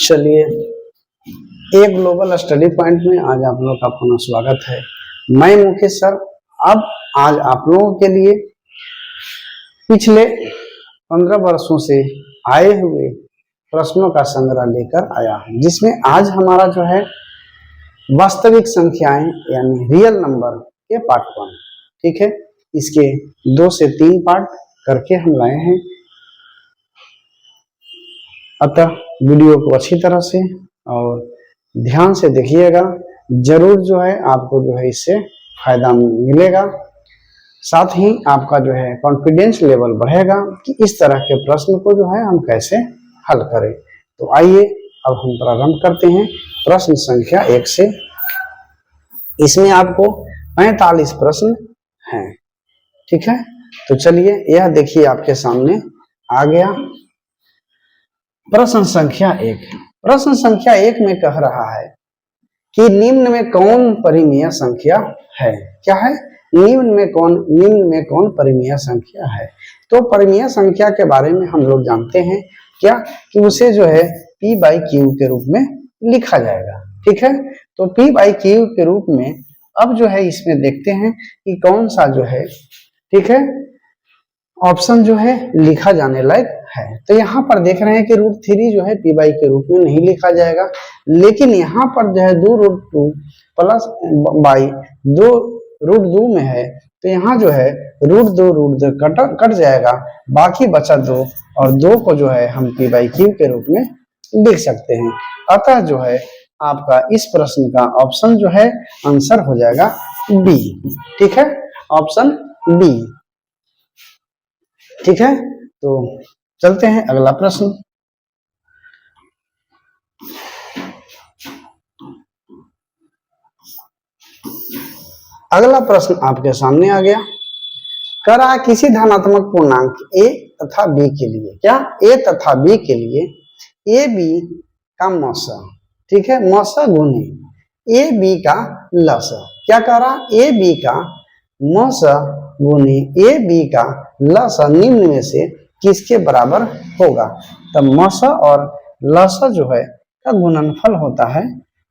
चलिए, एक global study point में आज आप लोगों का पुनः स्वागत है। मैं मुकेश सर अब आज आप लोगों के लिए पिछले 15 वर्षों से आए हुए प्रश्नों का संग्रह लेकर आया हूं, जिसमें आज हमारा जो है वास्तविक संख्याएं यानी रियल नंबर के पार्ट 1, ठीक है। इसके 2 से 3 पार्ट करके हम लाए हैं, अतः वीडियो को अच्छी तरह से और ध्यान से देखिएगा। जरूर जो है आपको जो है इससे फायदा मिलेगा, साथ ही आपका जो है कॉन्फिडेंस लेवल बढ़ेगा कि इस तरह के प्रश्न को जो है हम कैसे हल करें। तो आइए अब हम प्रारंभ करते हैं प्रश्न संख्या 1 से। इसमें आपको 45 प्रश्न हैं, ठीक है। तो चलिए, यह देखिए आपके सामने आ गया प्रश्न संख्या 1। प्रश्न संख्या 1 में कह रहा है कि निम्न में कौन परिमेय संख्या है। क्या है? निम्न में कौन परिमेय संख्या है। तो परिमेय संख्या के बारे में हम लोग जानते हैं क्या कि उसे जो है p/q के रूप में लिखा जाएगा, ठीक है। तो p/q के रूप में अब जो है इसमें देखते हैं कि कौन सा जो है, ठीक है, ऑप्शन जो है लिखा जाने लायक है। तो यहाँ पर देख रहे हैं कि √3 जो है p/q के रूप में नहीं लिखा जाएगा, लेकिन यहाँ पर जो है 2√2 प्लस बाई 2√2 में है, तो यहाँ जो है √2 कट जाएगा, बाकी बचा 2 और 2 को जो है हम p/q के रूप में लिख सकते हैं। अतः जो है आपका इस प्रश्न का ऑप्शन जो है आंसर हो जाएगा बी, ठीक है, ऑप्शन बी, ठीक है। तो चलते हैं अगला प्रश्न। अगला प्रश्न आपके सामने आ गया। कह रहा है किसी धनात्मक पूर्णांक a तथा b के लिए, क्या a तथा b के लिए a b का मौसा, ठीक है, मौसा गुने a b का लसा। क्या कह रहा? a b का मौसा गुने a b का लसा निम्न में से किसके बराबर होगा। तब मौसा और लसा जो है का गुणनफल होता है,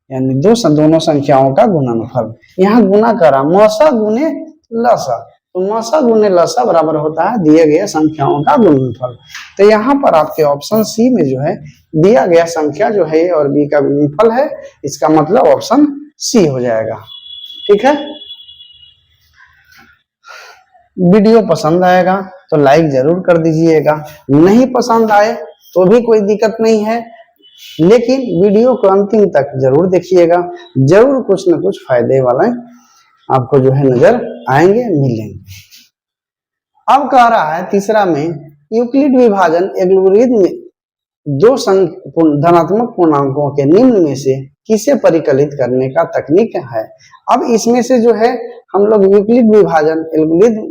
यानी दोनों संख्याओं का गुणनफल। यहाँ गुना करा मौसा गुने लसा, तो मौसा गुने लसा बराबर होता है दिए गए संख्याओं का गुणनफल। तो यहाँ पर आपके ऑप्शन सी में जो है दिया गया संख्या जो है और बी का गुणनफल है, इसका मतलब ऑप्शन सी हो जाएगा, ठीक है। वीडियो पसंद आएगा तो लाइक जरूर कर दीजिएगा, नहीं पसंद आए तो भी कोई दिक्कत नहीं है, लेकिन वीडियो को अंतिम तक जरूर देखिएगा, जरूर कुछ न कुछ फायदे वाले आपको जो है नजर आएंगे, मिलेंगे। अब कह रहा है तीसरा में यूक्लिड विभाजन एल्गोरिथम में 2 धनात्मक पूर्णांकों के निम्न में से किसे परिकलित करने का तकनीक है। अब इसमें से जो है हम लोग यूक्लिड विभाजन एल्गोरिथम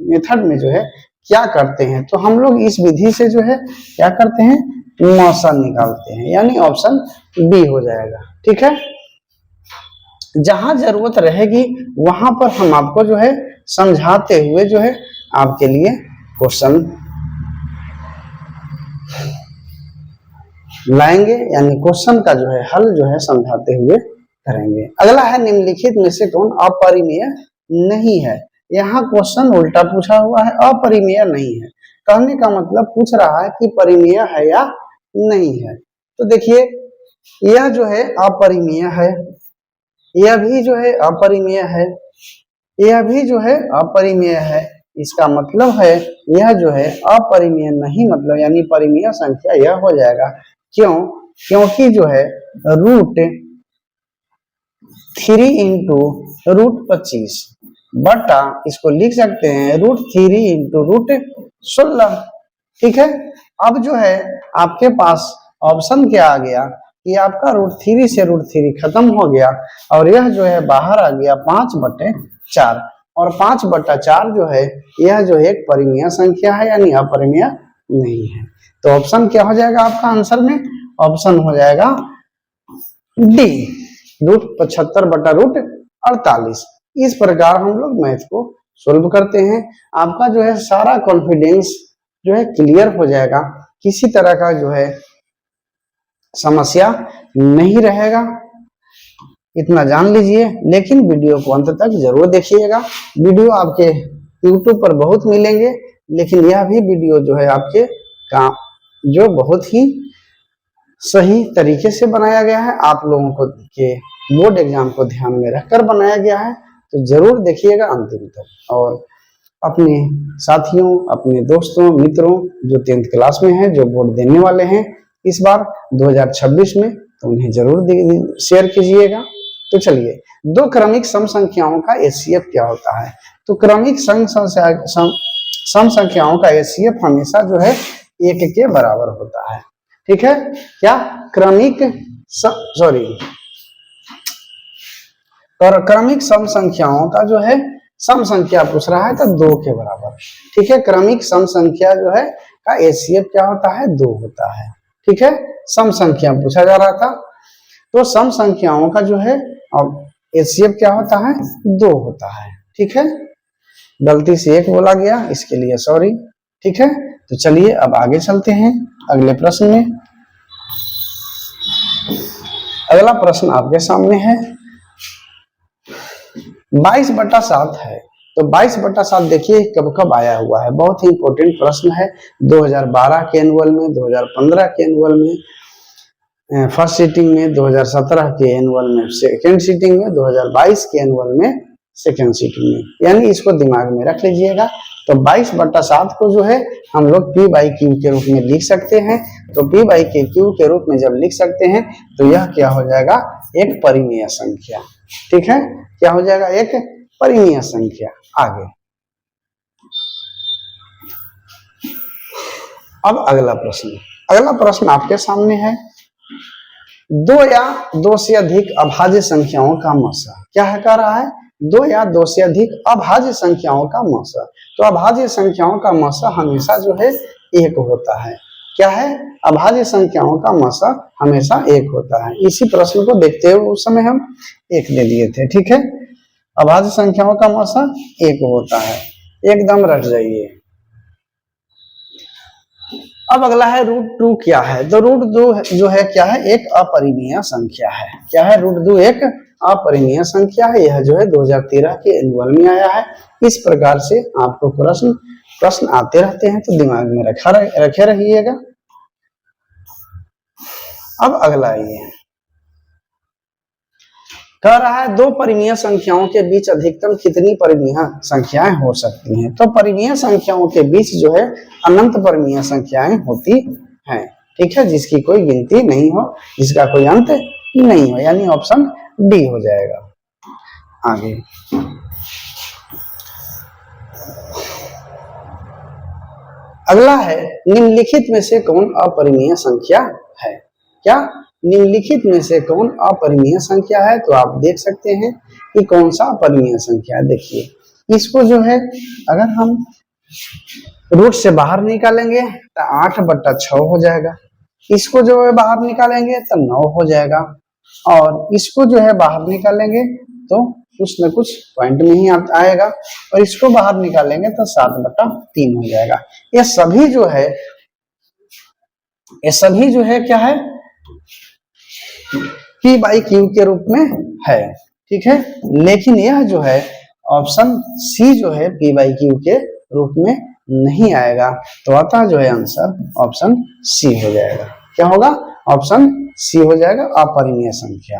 मेथड में जो है क्या करते हैं, तो हम लोग इस विधि से जो है क्या करते हैं, मौसा निकालते हैं, यानी ऑप्शन बी हो जाएगा, ठीक है। जहां जरूरत रहेगी वहां पर हम आपको जो है समझाते हुए जो है आपके लिए क्वेश्चन लाएंगे, यानी क्वेश्चन का जो है हल जो है समझाते हुए करेंगे। अगला है निम्नलिखित में से कौन अपरिमेय नहीं है। यहाँ क्वेश्चन उल्टा पूछा हुआ है, अपरिमेय नहीं है, कहने का मतलब पूछ रहा है कि परिमेय है या नहीं है। तो देखिए यह जो है अपरिमेय है, यह भी जो है अपरिमेय है, यह भी जो है अपरिमेय है, इसका मतलब है यह जो है अपरिमेय नहीं, मतलब यानी परिमेय संख्या यह हो जाएगा। क्यों? क्योंकि जो है √3 इंटू √25 बटा इसको लिख सकते हैं √3 इंटू √16, ठीक है। अब जो है आपके पास ऑप्शन क्या आ गया कि आपका √3 से √3 खत्म हो गया और यह जो है बाहर आ गया 5/4, और 5/4 जो है यह जो एक परिमेय संख्या है, यानी अपरिमेय नहीं है। तो ऑप्शन क्या हो जाएगा आपका आंसर में, ऑप्शन हो जाएगा डी, √75/48। इस प्रकार हम लोग मैथ को सोल्व करते हैं। आपका जो है सारा कॉन्फिडेंस जो है क्लियर हो जाएगा, किसी तरह का जो है समस्या नहीं रहेगा, इतना जान लीजिए। लेकिन वीडियो को अंत तक जरूर देखिएगा। वीडियो आपके YouTube पर बहुत मिलेंगे, लेकिन यह भी वीडियो जो है आपके काम जो बहुत ही सही तरीके से बनाया गया है, आप लोगों को के बोर्ड एग्जाम को ध्यान में रखकर बनाया गया है, तो जरूर देखिएगा अंतिम तक। और अपने साथियों, अपने दोस्तों, मित्रों जो 10th क्लास में हैं, जो बोर्ड देने वाले हैं इस बार 2026 में, तो उन्हें जरूर शेयर कीजिएगा। तो चलिए, दो क्रमिक सम संख्याओं का एचसीएफ क्या होता है। तो क्रमिक सम संख्याओं का एचसीएफ हमेशा जो है 1 के बराबर होता है। ठीक है, क्या क्रमिक क्रमिक सम संख्याओं का जो है सम संख्या पूछ रहा है तो 2 के बराबर। ठीक है, क्रमिक सम संख्या जो है का एचसीएफ क्या होता है, 2 होता है। ठीक है, सम संख्या पूछा जा रहा था, तो सम संख्याओं का जो है एचसीएफ क्या होता है, 2 होता है। ठीक है, गलती से 1 बोला गया, इसके लिए सॉरी। ठीक है, तो चलिए अब आगे चलते हैं अगले प्रश्न में। अगला प्रश्न आपके सामने है, 22/7 है। तो 22/7 देखिए कब कब आया हुआ है, बहुत ही इंपॉर्टेंट प्रश्न है। 2012 के एनुअल में, 2015 के एनुअल में फर्स्ट सीटिंग में, 2017 के एनुअल में सेकेंड सीटिंग में, 2022 के एनुअल में सेकेंड सीटिंग में, यानी इसको दिमाग में रख लीजिएगा। तो 22/7 को जो है हम लोग P/Q के रूप में लिख सकते हैं। तो P/Q के रूप में जब लिख सकते हैं तो यह क्या हो जाएगा, एक परिमेय संख्या। ठीक है, क्या हो जाएगा, एक परिमेय संख्या। आगे अब अगला प्रश्न आपके सामने है, 2 या 2 से अधिक अभाज्य संख्याओं का मसा क्या है, कह रहा है 2 या 2 से अधिक अभाज्य संख्याओं का मसा। तो अभाज्य संख्याओं का मसा हमेशा जो है 1 होता है। क्या है, अभाज्य संख्याओं का मसा हमेशा 1 होता है। इसी प्रश्न को देखते हुए उस समय हम 1 ले लिए थे। ठीक है, अभाज्य संख्याओं का मसा 1 होता है, एकदम रट जाइए। अब अगला है √2 क्या है। तो √2 जो है क्या है, एक अपरिमेय संख्या है। क्या है, √2 एक अपरिमेय संख्या है। यह जो है 2013 के एनुअल में आया है। इस प्रकार से आपको प्रश्न आते रहते हैं, तो दिमाग में रखे रहिएगा। अब अगला ये कह रहा है, 2 परिमेय संख्याओं के बीच अधिकतम कितनी परिमेय संख्याएं हो सकती हैं। तो परिमेय संख्याओं के बीच जो है अनंत परिमेय संख्याएं होती हैं। ठीक है, जिसकी कोई गिनती नहीं हो, जिसका कोई अंत नहीं हो, यानी ऑप्शन डी हो जाएगा। आगे अगला है, निम्नलिखित में से कौन अपरिमेय संख्या है। क्या, निम्नलिखित में से कौन अपरिमेय संख्या है। तो आप देख सकते हैं कि कौन सा अपरिमेय संख्या है। देखिए, इसको जो है अगर हम रूट से बाहर निकालेंगे तो 8/6 हो जाएगा। इसको जो है बाहर निकालेंगे तो 9 हो जाएगा, और इसको जो है बाहर निकालेंगे तो कुछ न कुछ पॉइंट में ही आएगा, और इसको बाहर निकालेंगे तो 7/3 हो जाएगा। ये सभी जो है क्या है, P/Q के रूप में है। ठीक है, लेकिन यह जो है ऑप्शन सी जो है P/Q के रूप में नहीं आएगा। तो अतः जो है आंसर ऑप्शन सी हो जाएगा। क्या होगा, ऑप्शन सी हो जाएगा, अपरिमेय संख्या।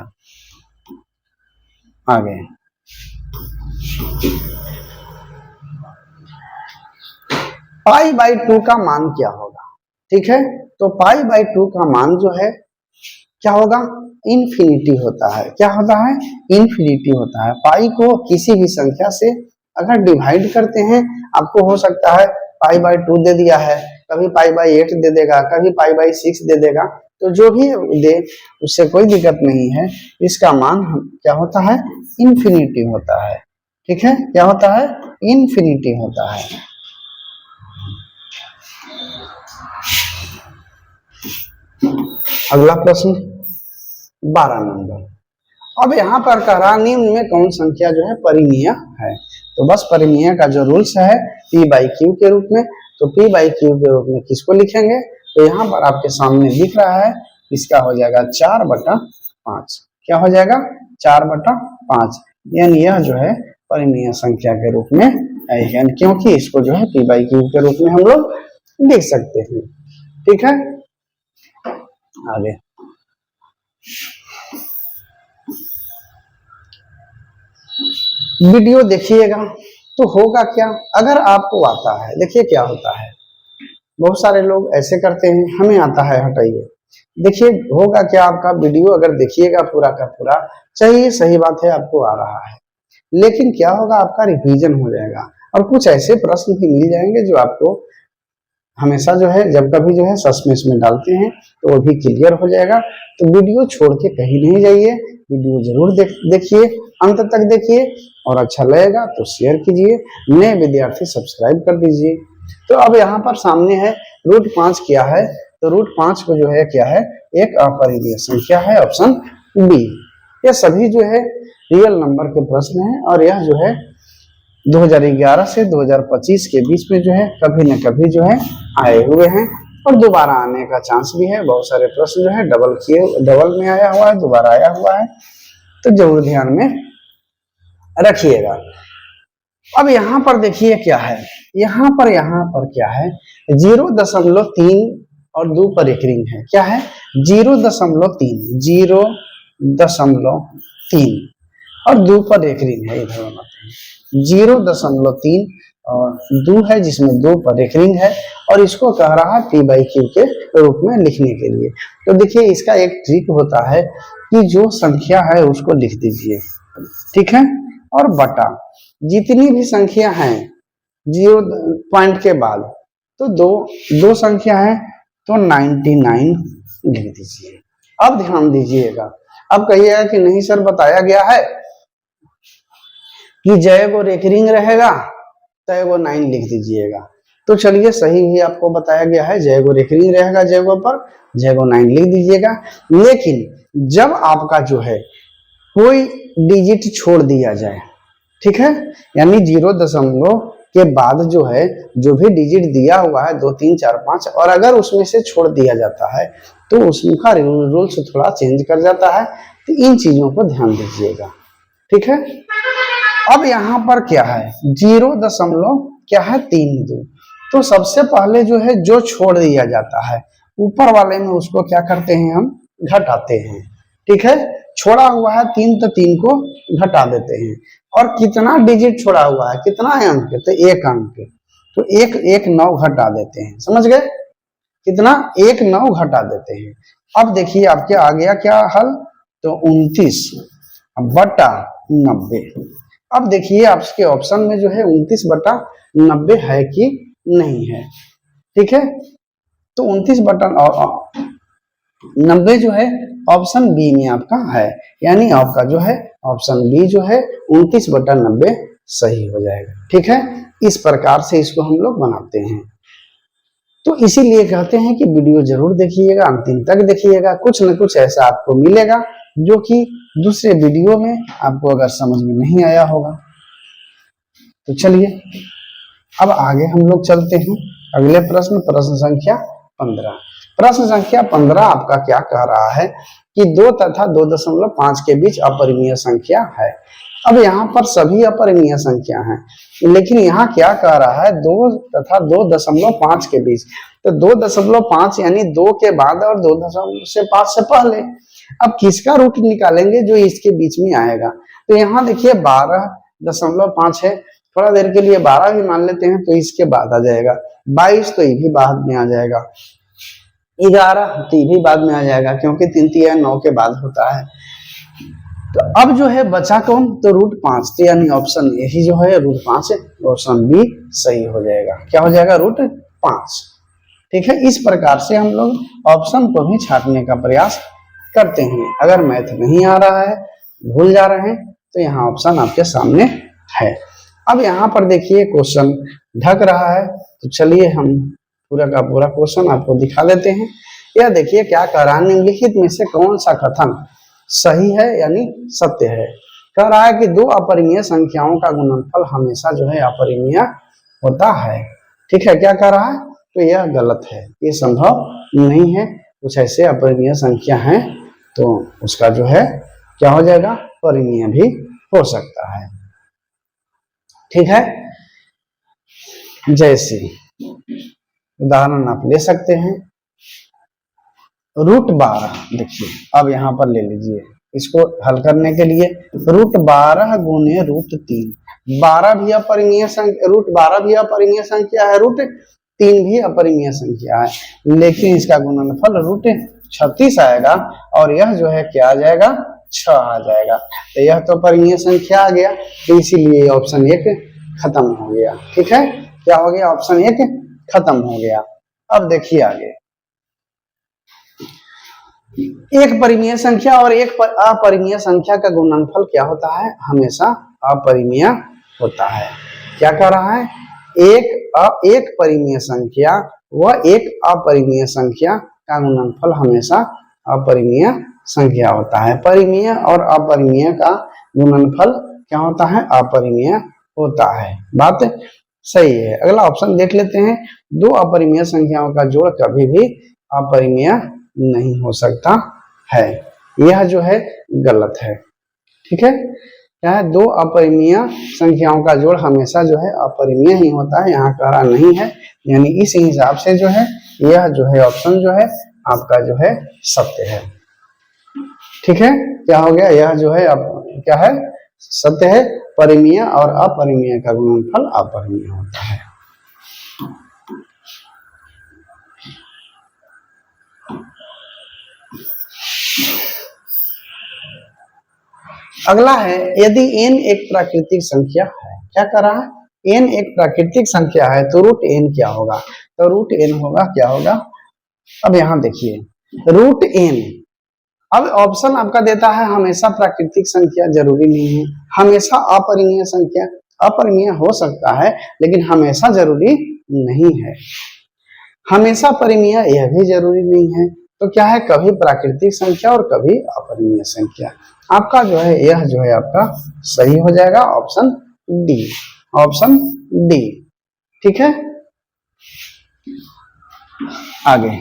आगे π/2 का मान क्या होगा। ठीक है, तो π/2 का मान जो है क्या होगा, इन्फिनिटी होता है। क्या होता है, इन्फिनिटी होता है। पाई को किसी भी संख्या से अगर डिवाइड करते हैं, आपको हो सकता है π/2 दे दिया है, कभी π/8 दे देगा, कभी π/6 दे देगा, तो जो भी दे उससे कोई दिक्कत नहीं है। इसका मान क्या होता है, इन्फिनिटी होता है। ठीक है, क्या होता है, इन्फिनिटी होता है। अगला प्रश्न 12 नंबर। अब यहाँ पर कह रहा, निम्न में कौन संख्या जो है परिमेय है। तो बस परिमेय का जो रूल्स है P/Q के रूप में, तो P/Q के रूप में किसको लिखेंगे। तो यहाँ पर आपके सामने दिख रहा है इसका हो जाएगा 4/5। क्या हो जाएगा? 4/5, यानी यह जो है परिमेय संख्या के रूप में आएगा, क्योंकि इसको जो है p/q के रूप में हम लोग लिख सकते हैं। ठीक है, आगे वीडियो देखिएगा तो होगा क्या, अगर आपको आता है, देखिए क्या होता है, बहुत सारे लोग ऐसे करते हैं, हमें आता है, हटाइए, देखिए होगा क्या, आपका वीडियो अगर देखिएगा पूरा का पूरा, चाहिए सही बात है आपको आ रहा है, लेकिन क्या होगा, आपका रिवीजन हो जाएगा और कुछ ऐसे प्रश्न भी मिल जाएंगे जो आपको हमेशा जो है जब कभी जो है सस्पेंस में डालते हैं तो वो भी क्लियर हो जाएगा। तो वीडियो छोड़ के कहीं नहीं जाइए, वीडियो जरूर देखिए, अंत तक देखिए, और अच्छा लगेगा तो शेयर कीजिए, नए विद्यार्थी सब्सक्राइब कर दीजिए। तो अब यहाँ पर सामने है √5 क्या है, तो √5 को जो है क्या है, एक अपरिमेय संख्या है, ऑप्शन बी। ये सभी जो है रियल नंबर के प्रश्न हैं और यह जो है 2011 से 2025 के बीच में जो है कभी न कभी जो है आए हुए हैं और दोबारा आने का चांस भी है। बहुत सारे प्रश्न जो है डबल में आया हुआ है, दोबारा आया हुआ है, तो जरूर ध्यान में रखिएगा। अब यहाँ पर देखिए क्या है, यहाँ पर क्या है, 0.3 और 2 पर एक रिंग है, क्या है 0.3 और 2 पर एक रिंग है, इधर बनाते हैं 0.3 और 2 है जिसमें 2 पर एक रिंग है और इसको कह रहा है p/q के रूप में लिखने के लिए। तो देखिए इसका एक ट्रिक होता है कि जो संख्या है उसको लिख दीजिए, ठीक है, और बटा जितनी भी संख्या है 0 पॉइंट के बाद, तो दो संख्या है तो 99 लिख दीजिए। अब ध्यान दीजिएगा, अब कहिएगा कि नहीं सर बताया गया है कि जय को एक रिंग रहेगा, तय को 9 लिख दीजिएगा। तो चलिए सही ही आपको बताया गया है, जय को एक रिंग रहेगा, जय को 9 लिख दीजिएगा। लेकिन जब आपका जो है कोई डिजिट छोड़ दिया जाए, ठीक है, यानी 0 के बाद जो है जो भी डिजिट दिया हुआ है 2 3 4 5 और अगर उसमें से छोड़ दिया जाता है तो उसका रूल्स थोड़ा चेंज कर जाता है। तो इन चीजों को ध्यान दीजिएगा, ठीक है। अब यहाँ पर क्या है 0.32, तो सबसे पहले जो है जो छोड़ दिया जाता है ऊपर वाले में उसको क्या करते हैं, हम घटाते हैं, ठीक है। छोड़ा हुआ है 3 तो 3 को घटा देते हैं और कितना डिजिट छोड़ा हुआ है, कितना है अंक, तो 1 अंक, तो 1 9 घटा देते हैं, समझ गए, कितना 1 9 घटा देते हैं। अब देखिए आपके आ गया क्या हल, तो 29/90। अब देखिए आपके ऑप्शन में जो है 29/90 है कि नहीं है, ठीक है। तो 29/90 जो है ऑप्शन बी में आपका है, यानी आपका जो है ऑप्शन बी जो है 29/90 सही हो जाएगा, ठीक है। इस प्रकार से इसको हम लोग बनाते हैं। तो इसीलिए कहते हैं कि वीडियो जरूर देखिएगा, अंतिम तक देखिएगा, कुछ न कुछ ऐसा आपको मिलेगा जो कि दूसरे वीडियो में आपको अगर समझ में नहीं आया होगा। तो चलिए अब आगे हम लोग चलते हैं अगले प्रश्न संख्या 15। प्रश्न संख्या 15 आपका क्या कह रहा है कि 2 तथा 2.5 के बीच अपरिमेय संख्या है। अब यहाँ पर सभी अपरिमेय संख्या हैं, लेकिन यहाँ क्या कह रहा है 2 तथा 2.5 के बीच, तो 2.5 यानी 2 के बाद और 2.5 से पहले। अब किसका रूट निकालेंगे जो इसके बीच में आएगा, तो यहाँ देखिए 12.5 है, थोड़ा देर के लिए 12 भी मान लेते हैं तो इसके बाद आ जाएगा 22, तो ये भी बाद में आ जाएगा 11, तो ये भी बाद में आ जाएगा क्योंकि 3 3 9 के बाद होता है। तो अब जो है बचा कौन, तो √5, तो यानी ऑप्शन यही जो है √5, ऑप्शन बी सही हो जाएगा। क्या हो जाएगा, √5, ठीक है। इस प्रकार से हम लोग ऑप्शन को भी छांटने का प्रयास करते हैं। अगर मैथ नहीं आ रहा है, भूल जा रहे हैं, तो यहाँ ऑप्शन आपके सामने है। अब यहाँ पर देखिए क्वेश्चन ढक रहा है, तो चलिए हम पूरा का पूरा क्वेश्चन आपको दिखा देते हैं। यह देखिए क्या कह रहा है, निम्नलिखित में से कौन सा कथन सही है यानी सत्य है। कह रहा है कि 2 अपरिमेय संख्याओं का गुणनफल हमेशा जो है अपरिमेय होता है, ठीक है। क्या कह रहा है, तो यह गलत है, ये संभव नहीं है, कुछ ऐसे अपरिमेय संख्या हैं तो उसका जो है क्या हो जाएगा, परिमेय भी हो सकता है। ठीक है, जैसे उदाहरण आप ले सकते हैं √12। देखिए अब यहाँ पर ले लीजिए, इसको हल करने के लिए √12 गुने √3, 12 भी अपरिमेय संख्या, √12 भी अपरिमेय संख्या है, √3 भी अपरिमेय संख्या है, लेकिन इसका गुणनफल √36 आएगा और यह जो है क्या आ जाएगा, 6 आ जाएगा। तो यह तो अपरिमेय संख्या आ गया, तो इसीलिए ऑप्शन 1 खत्म हो गया। ठीक है, क्या हो गया, ऑप्शन 1 खत्म हो गया। अब देखिए आगे, एक परिमेय संख्या और एक अपरिमेय संख्या का गुणनफल क्या होता है, हमेशा अपरिमेय होता है। क्या कह रहा है, एक परिमेय संख्या व एक अपरिमेय संख्या का गुणनफल हमेशा अपरिमेय संख्या होता है। परिमेय और अपरिमेय का गुणनफल क्या होता है, अपरिमेय होता है। बात सही है। अगला ऑप्शन देख लेते हैं, दो अपरिमेय संख्याओं का जोड़ कभी भी अपरिमेय नहीं हो सकता है। यह जो है गलत है। ठीक है, क्या है, दो अपरिमेय संख्याओं का जोड़ हमेशा जो है अपरिमेय ही होता है, यहाँ कह रहा नहीं है, यानी इस हिसाब से जो है यह जो है ऑप्शन जो है आपका जो है सत्य है। ठीक है, क्या हो गया, यह जो है क्या है, सत्य है। परिमेय और अपरिमेय का गुणनफल अपरिमेय होता है। अगला है, यदि n एक प्राकृतिक संख्या है, क्या कर रहा है, n एक प्राकृतिक संख्या है तो √n क्या होगा, तो √n होगा, क्या होगा, अब यहां देखिए √n, अब ऑप्शन आपका देता है हमेशा प्राकृतिक संख्या, जरूरी नहीं है, हमेशा अपरिमेय संख्या, अपरिमेय हो सकता है लेकिन हमेशा जरूरी नहीं है, हमेशा परिमेय यह भी जरूरी नहीं है। तो क्या है, कभी प्राकृतिक संख्या और कभी अपरिमेय संख्या। आपका जो है यह जो है आपका सही हो जाएगा, ऑप्शन डी, ऑप्शन डी। ठीक है, आगे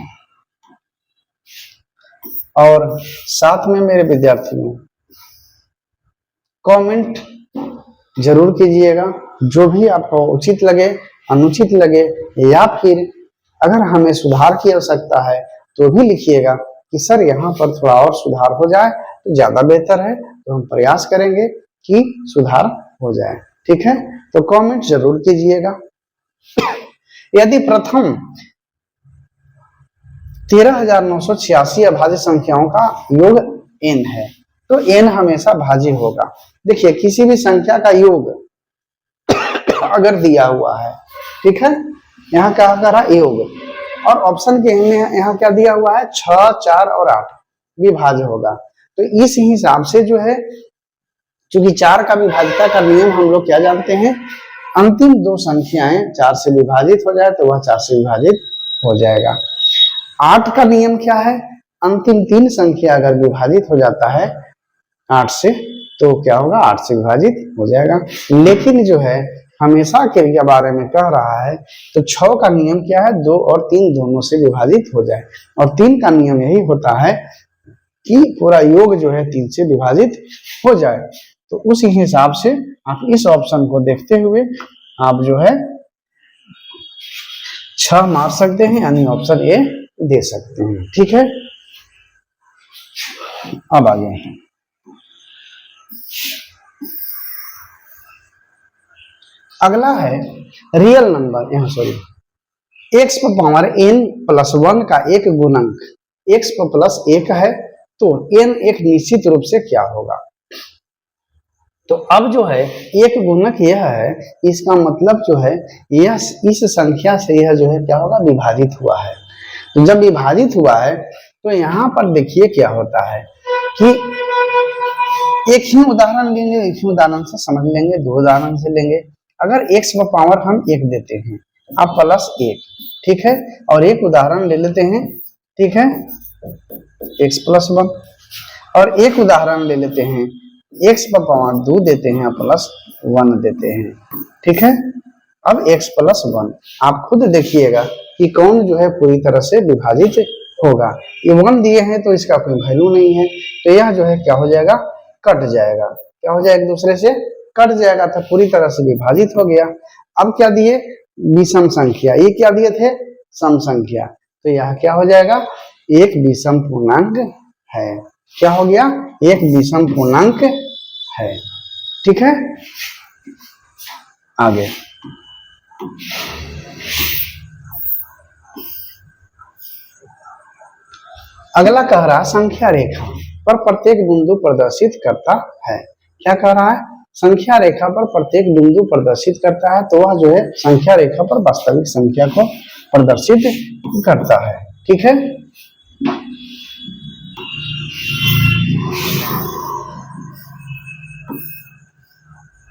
और साथ में मेरे विद्यार्थियों कमेंट जरूर कीजिएगा, जो भी आपको उचित लगे, अनुचित लगे, या फिर अगर हमें सुधार की आवश्यकता है तो भी लिखिएगा कि सर यहाँ पर थोड़ा और सुधार हो जाए तो ज्यादा बेहतर है, तो हम प्रयास करेंगे कि सुधार हो जाए। ठीक है, तो कमेंट जरूर कीजिएगा। यदि प्रथम 13,986 अभाज्य संख्याओं का योग n है तो n हमेशा भाज्य होगा। देखिए किसी भी संख्या का योग अगर दिया हुआ है, ठीक है, यहाँ क्या कर रहा है, योग, और ऑप्शन के यहाँ क्या दिया हुआ है, 6, 4 और 8 विभाज्य होगा। तो इस हिसाब से जो है, चूंकि 4 का विभाज्यता का नियम हम लोग क्या जानते हैं, अंतिम दो संख्याएं 4 से विभाजित हो जाए तो वह 4 से विभाजित हो जाएगा। 8 का नियम क्या है, अंतिम 3 संख्या अगर विभाजित हो जाता है 8 से तो क्या होगा, 8 से विभाजित हो जाएगा। लेकिन जो है हमेशा के बारे में कह रहा है तो 6 का नियम क्या है, 2 और 3 दोनों से विभाजित हो जाए, और 3 का नियम यही होता है कि पूरा योग जो है 3 से विभाजित हो जाए। तो उस हिसाब से आप इस ऑप्शन को देखते हुए आप जो है 6 मार सकते हैं, यानी ऑप्शन ए दे सकते हैं। ठीक है, अब आगे अगला है रियल नंबर, यहाँ सॉरी, x पर पावर n प्लस 1 का एक गुणक x पर प्लस 1 है तो n एक निश्चित रूप से क्या होगा। तो अब जो है एक गुणक यह है, इसका मतलब जो है यह इस संख्या से यह जो है क्या होगा, विभाजित हुआ है। तो जब विभाजित हुआ है तो यहाँ पर देखिए क्या होता है कि एक ही उदाहरण लेंगे, एक ही उदाहरण से समझ लेंगे, 2 उदाहरण से लेंगे। अगर x पर पावर हम 1 देते हैं, अब प्लस 1, ठीक है, और एक उदाहरण ले लेते हैं, ठीक है, x प्लस 1, और एक उदाहरण ले लेते हैं x पर पावर 2 देते हैं, प्लस 1 देते हैं, ठीक है। अब x प्लस 1 आप खुद देखिएगा कि कौन जो है पूरी तरह से विभाजित होगा। ये 1 दिए हैं तो इसका कोई वैल्यू नहीं है, तो यह जो है क्या हो जाएगा, कट जाएगा। क्या हो जाएगा, एक दूसरे से कट जाएगा, तो पूरी तरह से विभाजित हो गया। अब क्या दिए, विषम संख्या, ये क्या दिए थे, सम संख्या, तो यह क्या हो जाएगा, एक विषम पूर्णांक है। क्या हो गया, एक विषम पूर्णांक है। ठीक है, आगे अगला कह रहा है संख्या रेखा पर प्रत्येक बिंदु प्रदर्शित करता है। क्या कह रहा है, संख्या रेखा पर प्रत्येक बिंदु प्रदर्शित करता है, तो वह जो है संख्या रेखा पर वास्तविक संख्या को प्रदर्शित करता है। ठीक है,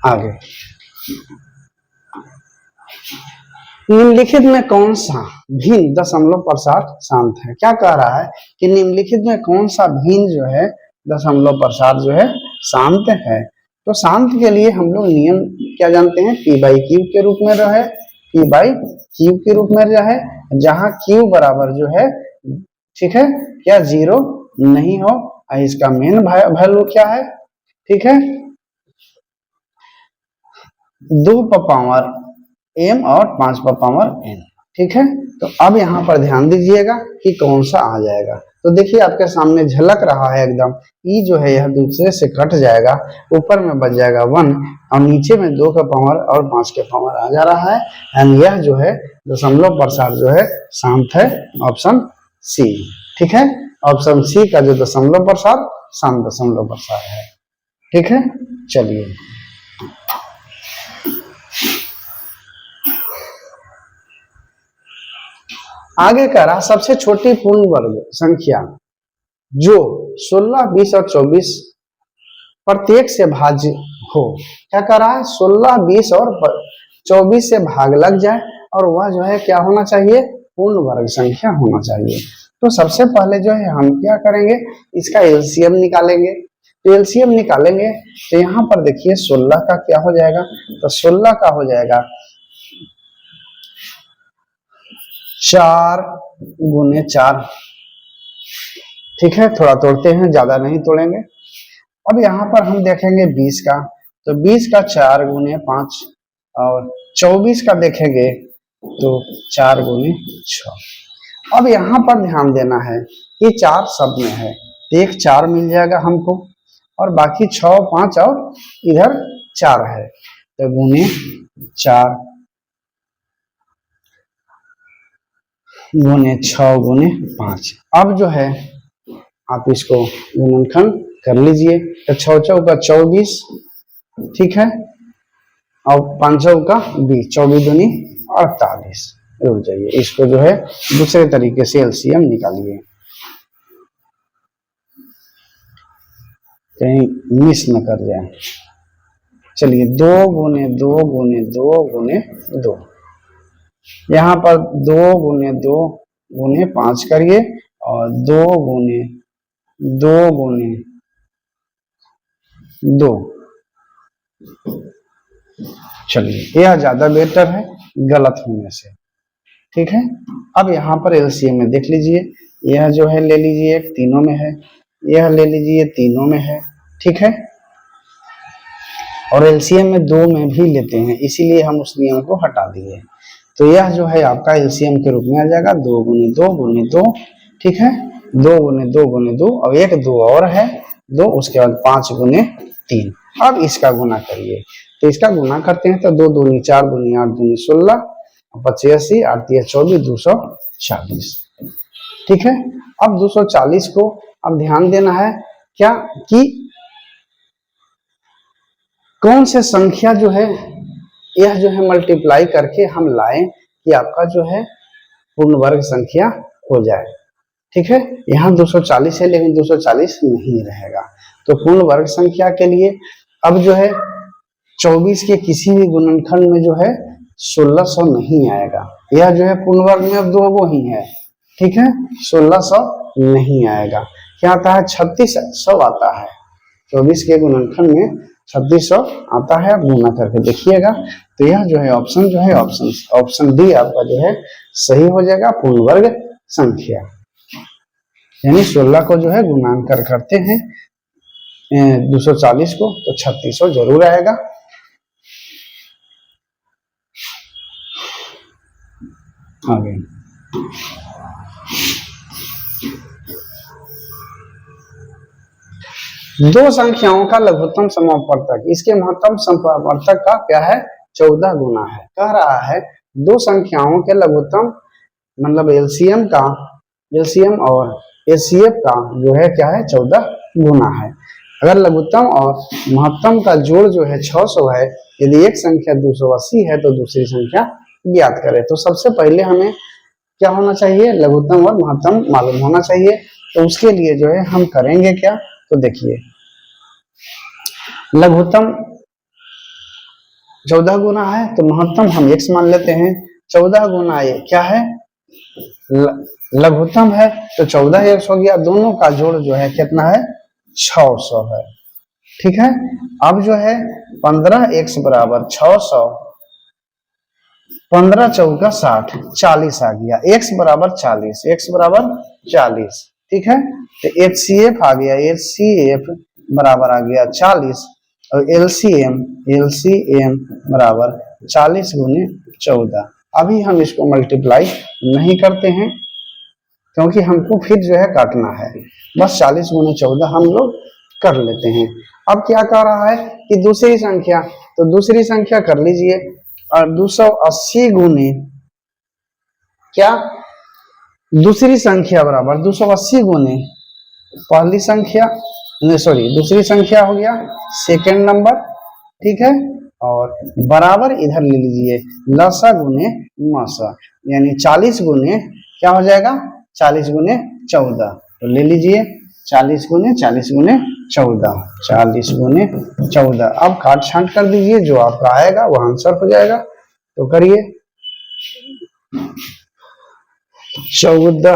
आगे निम्नलिखित में कौन सा भिन्न दशमलव प्रसार शांत है। क्या कह रहा है कि निम्नलिखित में कौन सा भिन्न जो है दशमलव प्रसार जो है शांत है। तो शांत के लिए हम लोग नियम क्या जानते हैं, पी बाई क्यू के रूप में रहे, पी बाई क्यू के रूप में रहे, जहां क्यू बराबर जो है, ठीक है, क्या 0 नहीं हो, इसका मेन वैल्यू क्या है, ठीक है, 2 पावर m और 5 पावर n। ठीक है, तो अब यहाँ पर ध्यान दीजिएगा कि कौन सा आ जाएगा। तो देखिए आपके सामने झलक रहा है एकदम, ई जो है यह दूसरे से कट जाएगा, ऊपर में बच जाएगा 1 और नीचे में 2 का पावर और 5 के पावर आ जा रहा है, एंड यह जो है दशमलव प्रसार जो है शांत है, ऑप्शन सी। ठीक है, ऑप्शन सी का जो दशमलव प्रसार शांत दशमलव प्रसार है। ठीक है, चलिए आगे कह रहा सबसे छोटी पूर्ण वर्ग संख्या जो 16, 20 और 24 प्रत्येक से भाज्य हो। क्या कह रहा है, 16, 20 और 24 से भाग लग जाए और वह जो है क्या होना चाहिए, पूर्ण वर्ग संख्या होना चाहिए। तो सबसे पहले जो है हम क्या करेंगे, इसका एलसीएम निकालेंगे। तो एलसीएम निकालेंगे तो यहाँ पर देखिए 16 का क्या हो जाएगा, तो 16 का हो जाएगा 4 गुने 4। ठीक है, थोड़ा तोड़ते हैं, ज्यादा नहीं तोड़ेंगे। अब यहाँ पर हम देखेंगे 20 का, तो 20 का 4 गुने 5 और 24 का देखेंगे तो 4 गुने 6। अब यहाँ पर ध्यान देना है कि 4 सब में है, तो एक 4 मिल जाएगा हमको और बाकी 6, 5 और इधर 4 है, तो गुने 4 गुने 6 गुने 5। अब जो है आप इसको गुणनखंड कर लीजिए, तो 6 चौका 24, ठीक है, और 5 चौका 20, 24 दूनी 48। रुक जाइए, इसको जो है दूसरे तरीके से एलसीएम निकालिए, कहीं मिस न कर जाए। चलिए 2 गुने 2 गुने 2 गुने 2, यहाँ पर 2 गुने 2 गुने 5 करिए और 2 गुने 2 गुने 2। चलिए यह ज्यादा बेहतर है गलत होने से। ठीक है, अब यहाँ पर एलसीएम में देख लीजिए, यह जो है ले लीजिए, एक तीनों में है, यह ले लीजिए तीनों में है। ठीक है, और एलसीएम में 2 में भी लेते हैं, इसीलिए हम उस नियम को हटा दिए। तो यह जो है आपका एलसीएम के रूप में आ जाएगा 2 गुने 2 गुने 2। ठीक है, 2 गुने 2 गुने 2 और एक 2 और है 2, उसके बाद 5 गुने 3। अब इसका गुना करिए, तो इसका गुना करते हैं तो 2 दूनी 4 दूनी 8 दूनी 16, 85 8 24 240। ठीक है, अब 240 को अब ध्यान देना है क्या कि कौन से संख्या जो है यह जो है मल्टीप्लाई करके हम लाएं कि आपका जो है पूर्ण वर्ग संख्या हो जाए। ठीक है, यहाँ 240 है लेकिन 240 नहीं रहेगा, तो पूर्ण वर्ग संख्या के लिए अब जो है 24 के किसी भी गुणनखंड में जो है 1600 नहीं आएगा, यह जो है पूर्ण वर्ग में अब 2 गो ही है। ठीक है, 1600 नहीं आएगा, क्या आता है 3600 आता है, 24 के गुणनखंड में 3600 आता है। आप गुना करके देखिएगा, तो यह जो है ऑप्शन जो है ऑप्शन डी आपका जो है सही हो जाएगा, पूर्ण वर्ग संख्या। यानी 16 को जो है गुणांकर करते हैं 240 को तो 3600 जरूर आएगा। आगे दो संख्याओं का लघुत्तम समापवर्तक, इसके महत्तम समापवर्तक का क्या है 14 गुना है। कह रहा है दो संख्याओं के लघुत्तम मतलब एलसीएम का, एलसीएम और एचसीएफ का जो है क्या है 14 गुना है। अगर लघुत्तम और महत्तम का जोड़ जो है 600 है, यदि एक संख्या 280 है तो दूसरी संख्या ज्ञात करें। तो सबसे पहले हमें क्या होना चाहिए, लघुत्तम और महत्तम मालूम होना चाहिए। तो उसके लिए जो है हम करेंगे क्या, तो देखिए लघुत्तम 14 गुना है तो महत्तम हम x मान लेते हैं। 14 गुना ये क्या है लघुत्तम है तो 14 x हो गया, दोनों का जोड़ जो है कितना है 600 है। ठीक है, अब जो है 15x बराबर 600, 15 चौका 60, 40 आ गया, x बराबर 40, x बराबर 40। ठीक है, तो HCF आ गया, HCF बराबर आ गया 40 और LCM बराबर 40 गुने 14। अभी हम इसको मल्टीप्लाई नहीं करते हैं क्योंकि हमको फिर जो है काटना है, बस 40 गुने 14 हम लोग कर लेते हैं। अब क्या कह रहा है कि दूसरी संख्या, तो दूसरी संख्या कर लीजिए और 280 गुने क्या दूसरी संख्या बराबर 280 गुने पहली संख्या, नहीं सॉरी दूसरी संख्या हो गया सेकंड नंबर। ठीक है, और बराबर इधर ले लीजिए लसा गुने मसा, यानी 40 गुने क्या हो जाएगा 40 गुने 14। तो ले लीजिए 40 गुने 14, 40 गुने 14। अब काट छांट कर दीजिए, जो आपका आएगा वो आंसर हो जाएगा। तो करिए 14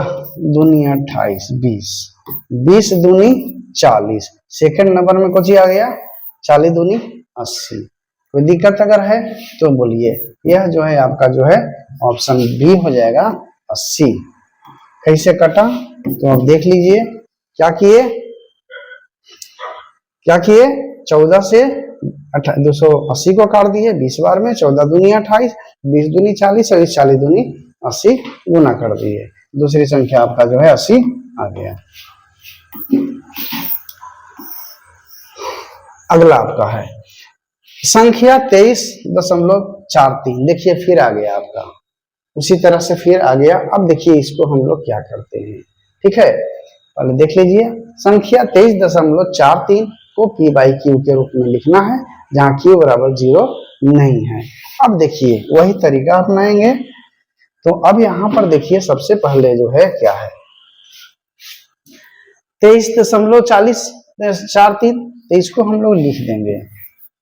दूनी 28, 20, 20 दूनी 40। सेकंड नंबर में कुछ ही आ गया 40 दूनी 80। कोई दिक्कत अगर है तो बोलिए। यह जो है आपका जो है ऑप्शन बी हो जाएगा 80। कैसे कटा तो आप देख लीजिए, क्या किए 14 से 280 को काट दिए 20 बार में, 14 दूनी 28, 20 दूनी 40 और 40 दूनी 80 गुना कर दिए, दूसरी संख्या आपका जो है 80 आ गया। अगला आपका है संख्या 23.43। देखिए फिर आ गया आपका, उसी तरह से फिर आ गया। अब देखिए इसको हम लोग क्या करते हैं। ठीक है, पहले देख लीजिए संख्या 23.43 को P बाई Q के रूप में लिखना है जहां Q बराबर 0 नहीं है। अब देखिए वही तरीका अपनाएंगे। तो अब यहां पर देखिए सबसे पहले जो है क्या है 23.43, तो इसको हम लोग लिख देंगे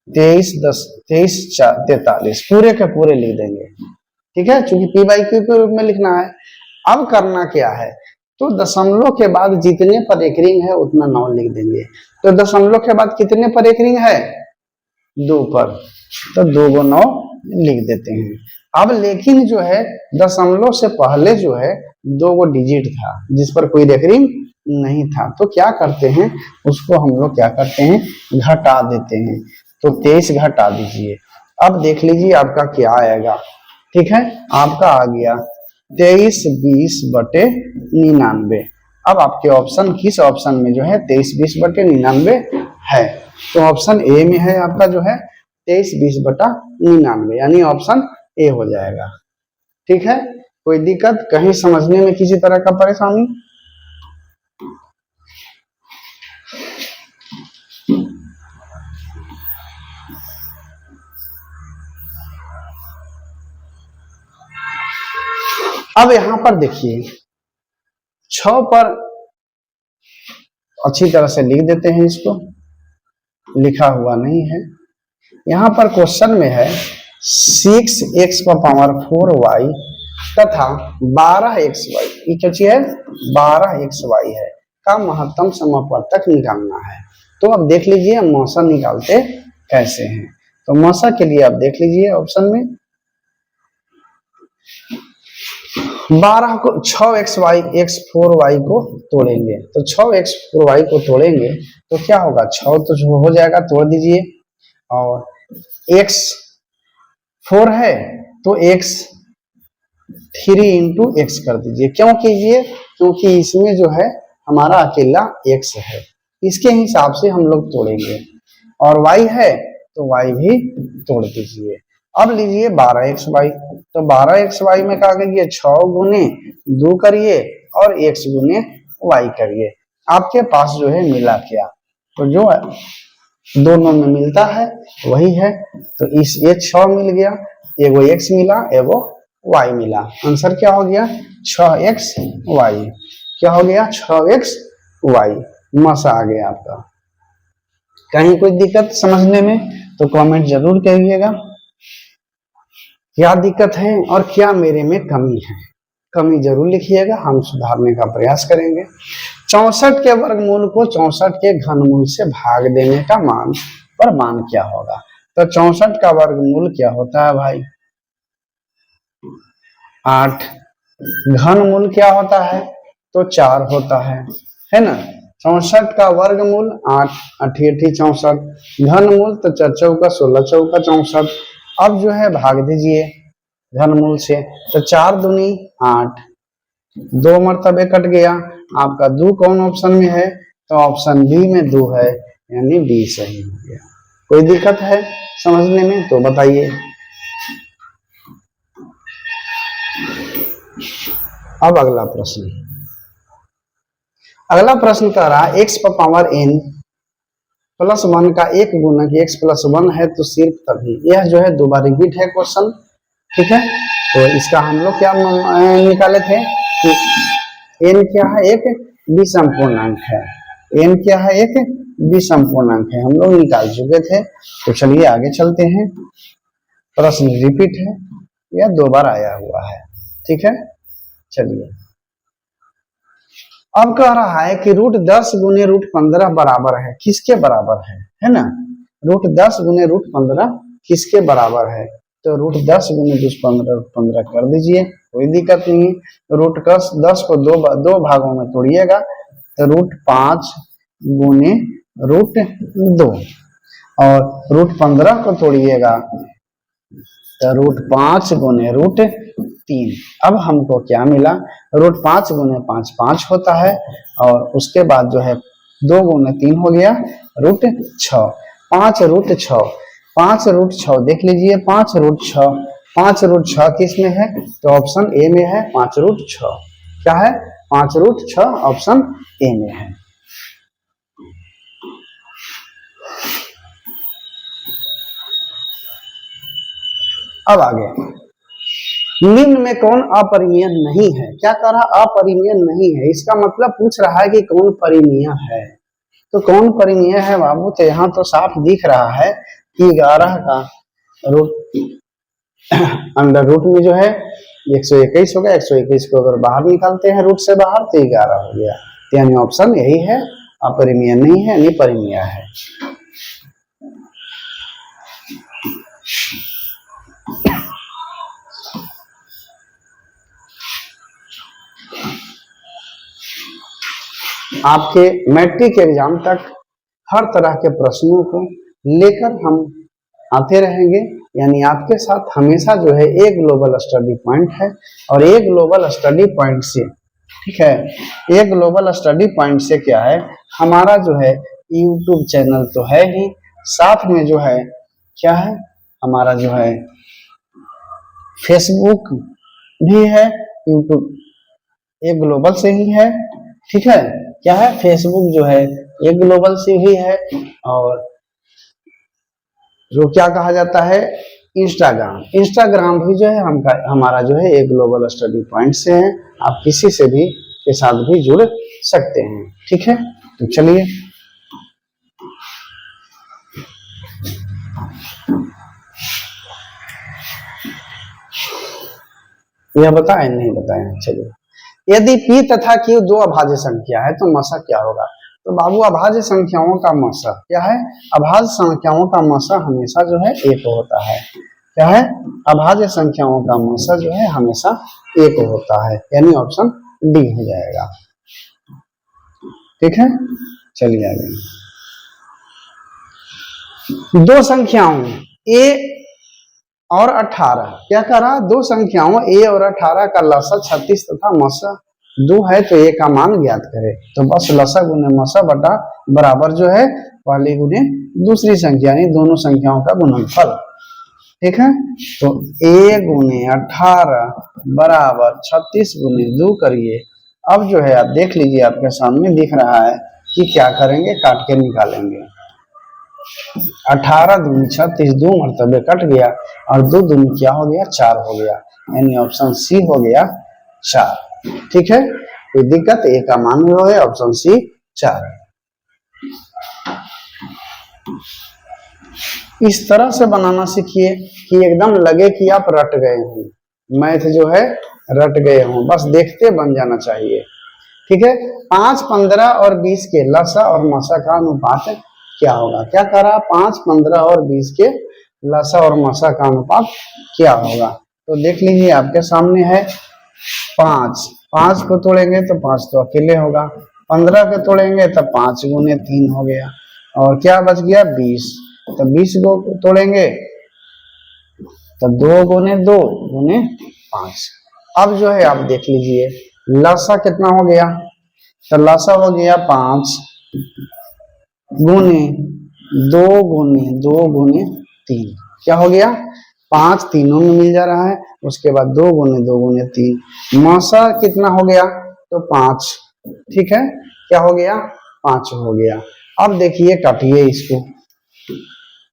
23.43 पूरे के पूरे लिख देंगे। ठीक है, चूंकि P बाई Q के रूप में लिखना है। अब करना क्या है, तो दशमलव के बाद जितने पर एक रिंग है उतना 9 लिख देंगे। तो दशमलव के बाद कितने पर एक रिंग है 2 पर, तो 2 को 9 लिख देते हैं। अब लेकिन जो है दशमलव से पहले जो है 2 को डिजिट था जिस पर कोई रेफरिंग नहीं था, तो क्या करते हैं उसको हम लोग क्या करते हैं घटा देते हैं। तो 23 घटा दीजिए। अब देख लीजिए आपका क्या आएगा। ठीक है, आपका आ गया 23/20/99। अब आपके ऑप्शन किस ऑप्शन में जो है 23/20/99 है, तो ऑप्शन ए में है आपका जो है 23/20/99, यानी ऑप्शन ए हो जाएगा। ठीक है, कोई दिक्कत कहीं समझने में किसी तरह का परेशानी? अब यहां पर देखिए 6 पर अच्छी तरह से लिख देते हैं, इसको लिखा हुआ नहीं है। यहां पर क्वेश्चन में है 6x⁴y तथा 12xy, ये क्या चीज है 12xy है का महत्तम समापवर्तक निकालना है। तो अब देख लीजिए मौसा निकालते कैसे हैं। तो मौसा के लिए आप देख लीजिए ऑप्शन में 12 को 6x x 4y को तोड़ेंगे, तो 6x 4y को तोड़ेंगे तो क्या होगा, 6 तो जो हो जाएगा, तोड़ दीजिए, और x 4 है तो x 3 इंटू एक्स कर दीजिए। क्यों कीजिए, क्योंकि इसमें जो है हमारा अकेला x है, इसके हिसाब से हम लोग तोड़ेंगे, और y है तो y भी तोड़ दीजिए। अब लीजिए 12xy, तो 12xy में क्या करिए, 6 गुने 2 करिए और x गुने y करिए, आपके पास जो है मिला क्या, तो जो है दोनों में मिलता है वही है, तो इस ये 6 मिल गया, एगो x मिला, एगो y मिला, आंसर क्या हो गया 6xy, क्या हो गया 6xy, मसा आ गया आपका। कहीं कोई दिक्कत समझने में तो कमेंट जरूर करिएगा, क्या दिक्कत है और क्या मेरे में कमी है, कमी जरूर लिखिएगा, हम सुधारने का प्रयास करेंगे। 64 के वर्गमूल को 64 के घनमूल से भाग देने का मान पर मान क्या होगा, तो 64 का वर्गमूल क्या होता है भाई 8, घनमूल क्या होता है तो 4 होता है ना। 64 का वर्गमूल 8, 8 64, घनमूल तो 4 चौका 16 चौका 64। अब जो है भाग दीजिए घनमूल से, तो 4 दूनी 8, 2 मरतबे कट गया, आपका 2 कौन ऑप्शन में है, तो ऑप्शन बी में 2 है, यानी बी सही हो गया। कोई दिक्कत है समझने में तो बताइए। अब अगला प्रश्न, अगला प्रश्न कह रहा है x पावर n प्लस 1 का एक गुणक x प्लस 1 है तो सिर्फ तभी, यह जो है 2 बार रिपीट है क्वेश्चन, ठीक है। तो इसका हम लोग क्या निकाले थे कि n क्या है, एक विषम पूर्णांक है, n क्या है, एक विषम पूर्णांक है, हम लोग निकाल चुके थे। तो चलिए आगे चलते हैं, प्रश्न रिपीट है, यह 2 बार आया हुआ है, ठीक है। चलिए अब कह रहा है कि √10 गुने √15 बराबर है, किसके बराबर है ना, √10 गुने √15 किसके बराबर है, तो √10 गुने √15 कर दीजिए, कोई दिक्कत नहीं है। √10 को दो भागों में तोड़िएगा, तो √5 गुने √2, और √15 को तोड़िएगा तो √5 गुने √3। अब हमको क्या मिला, √5 गुने 5 5 होता है, और उसके बाद जो है 2 गुने 3 हो गया √6, 5√6, 5√6 देख लीजिए, 5√6, 5√6 किस में है, तो ऑप्शन ए में है, 5√6 क्या है, 5√6 ऑप्शन ए में है। अब आगे, निम्न में कौन अपरिमेय नहीं है, क्या कह रहा, अपरिमेय नहीं है, इसका मतलब पूछ रहा है कि कौन परिमेय है, तो कौन परिमेय है बाबू, तो यहाँ तो साफ दिख रहा है कि 11 का अंडर रूट में जो है 121 होगा, 121 को अगर बाहर निकालते हैं रूट से बाहर तो 11 हो गया, यानी ऑप्शन यही है, अपरिमेय नहीं है, यानी परिमेय है। आपके मैट्रिक एग्जाम तक हर तरह के प्रश्नों को लेकर हम आते रहेंगे, यानी आपके साथ हमेशा जो है एक ग्लोबल स्टडी पॉइंट है, और एक ग्लोबल स्टडी पॉइंट से, ठीक है, एक ग्लोबल स्टडी पॉइंट से क्या है, हमारा जो है यूट्यूब चैनल तो है ही, साथ में जो है क्या है, हमारा जो है फेसबुक भी है, यूट्यूब एक ग्लोबल से ही है, ठीक है, क्या है, फेसबुक जो है एक ग्लोबल से भी है, और जो क्या कहा जाता है इंस्टाग्राम भी जो है हमारा जो है एक ग्लोबल स्टडी पॉइंट से है, आप किसी से भी के साथ भी जुड़ सकते हैं, ठीक है। तो चलिए यह बताएं नहीं बताएं, चलिए, यदि p तथा q 2 अभाज्य संख्या है तो मसा क्या होगा, तो बाबू अभाज्य संख्याओं का मसा क्या है, अभाज्य संख्याओं का मसा हमेशा जो है एक होता है, क्या है, अभाज्य संख्याओं का मसा जो है हमेशा एक होता है, यानी ऑप्शन डी हो जाएगा। ठीक है, चलिए आगे। दो संख्याओं a और 18, क्या करा, दो संख्याओं a और 18 का लसा 36 तथा मसा 2 है, तो a का मान ज्ञात करे। तो बस लसा गुने मसा बटा बराबर जो है पहली गुने दूसरी संख्या, यानी दोनों संख्याओं का गुणनफल। ठीक है, तो a गुने 18 बराबर 36 गुने 2 करिए। अब जो है आप देख लीजिए, आपके सामने दिख रहा है कि क्या करेंगे, काट के निकालेंगे। 18 दूनी 36, 2 मरतबे कट गया और 2 दूनी क्या हो गया, 4 हो गया, यानी ऑप्शन सी हो गया 4। ठीक है, कोई दिक्कत, ए का मान जो है ऑप्शन सी 4। इस तरह से बनाना सीखिए कि एकदम लगे कि आप रट गए हो, मैथ जो है रट गए हो, बस देखते बन जाना चाहिए। ठीक है, 5, 15 और 20 के लसा और मसा का अनुपात क्या होगा। क्या करा, 5, 15 और 20 के लसा और मसा का अनुपात क्या होगा। तो देख लीजिए आपके सामने है 5 को तोड़ेंगे तो 5 तो अकेले होगा, 15 को तोड़ेंगे तो 5 गुने 3 हो गया, और क्या बच गया 20, तो 20 को तोड़ेंगे तो 2 गुने 2 गुने 5। अब जो है आप देख लीजिए लसा कितना हो गया, तो लसा हो गया 5 गुने 2 गुने 2 गुने 3, क्या हो गया 5 तीनों में मिल जा रहा है, उसके बाद 2 गुने 2 गुने 3, मसा कितना हो गया, तो 5। ठीक है, क्या हो गया 5 हो गया। अब देखिए काटिए इसको,